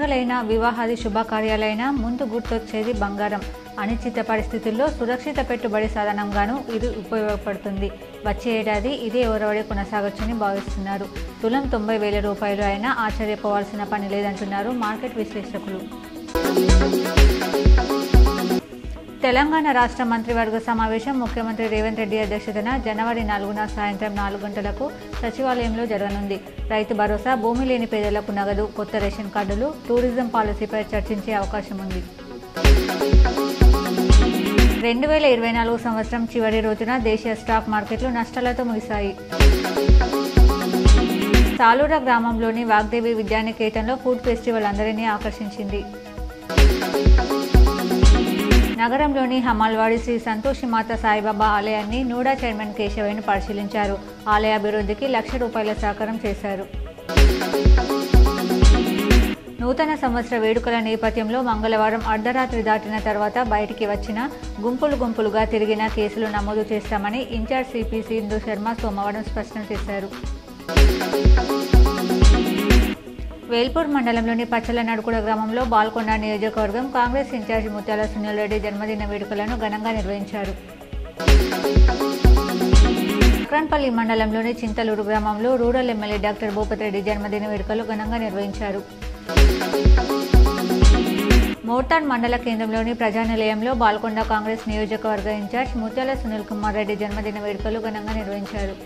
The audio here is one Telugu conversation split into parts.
పండుగలైనా వివాహాది శుభకార్యాలైనా ముందు గుర్తొచ్చేది బంగారం. అనిశ్చిత పరిస్థితుల్లో సురక్షిత పెట్టుబడి సాధనంగానూ ఇది ఉపయోగపడుతుంది. వచ్చే ఏడాది ఇదే ఒరవడి కొనసాగొచ్చని భావిస్తున్నారు. తులం 90,000 రూపాయలు అయినా ఆశ్చర్యపోవాల్సిన పని లేదంటున్నారు మార్కెట్ విశ్లేషకులు. తెలంగాణ రాష్ట్ర మంత్రివర్గ సమావేశం ముఖ్యమంత్రి రేవంత్ రెడ్డి అధ్యక్షతన జనవరి 4న సాయంత్రం 4 గంటలకు సచివాలయంలో జరగనుంది. రైతు భరోసా, భూమి లేని పేదలకు నగదు, కొత్త రేషన్ కార్డులు, టూరిజం పాలసీపై చర్చించే అవకాశం ఉంది. 2024 సంవత్సరం చివరి రోజున దేశీయ స్టాక్ మార్కెట్లు నష్టాలతో ముగిశాయి. సాలూర గ్రామంలోని వాగ్దేవి విద్యానికేతన్లో ఫుడ్ ఫెస్టివల్ అందరినీ ఆకర్షించింది. నగరంలోని హమాల్వాడి శ్రీ సంతోషిమాత సాయిబాబా ఆలయాన్ని నూడా చైర్మన్ కేశవయ్యను పరిశీలించారు. ఆలయ అభివృద్ధికి ₹1,00,000 సహకారం చేశారు. నూతన సంవత్సర వేడుకల నేపథ్యంలో మంగళవారం అర్ధరాత్రి దాటిన తర్వాత బయటికి వచ్చిన గుంపులుగా తిరిగిన కేసులు నమోదు చేస్తామని ఇన్ఛార్జ్ సిపి సింధు శర్మ సోమవారం స్పష్టం చేశారు. వేల్పూర్ మండలంలోని పచ్చల నడుకుడ గ్రామంలో బాల్కొండ నియోజకవర్గం కాంగ్రెస్ ఇన్ఛార్జి ముత్యాల సునీల్ రెడ్డి జన్మదిన వేడుకలను ఘనంగా నిర్వహించారు. అక్రాన్పల్లి మండలంలోని చింతలూరు గ్రామంలో rural MLA doctor Bhupathi Reddy జన్మదిన వేడుకలు ఘనంగా నిర్వహించారు. మోర్తాడ్ మండల కేంద్రంలోని ప్రజానిలయంలో బాల్కొండ కాంగ్రెస్ నియోజకవర్గ ఇన్ఛార్జ్ ముత్యాల సునీల్ కుమార్ రెడ్డి జన్మదిన వేడుకలు ఘనంగా నిర్వహించారు.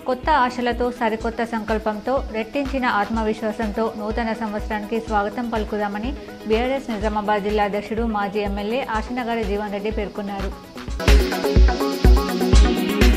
కొత్త ఆశలతో, సరికొత్త సంకల్పంతో, రెట్టించిన ఆత్మవిశ్వాసంతో నూతన సంవత్సరానికి స్వాగతం పలుకుదామని బీఆర్ఎస్ నిజామాబాద్ జిల్లా అధ్యక్షుడు, మాజీ ఎమ్మెల్యే ఆశనగారి జీవన్ రెడ్డి పేర్కొన్నారు.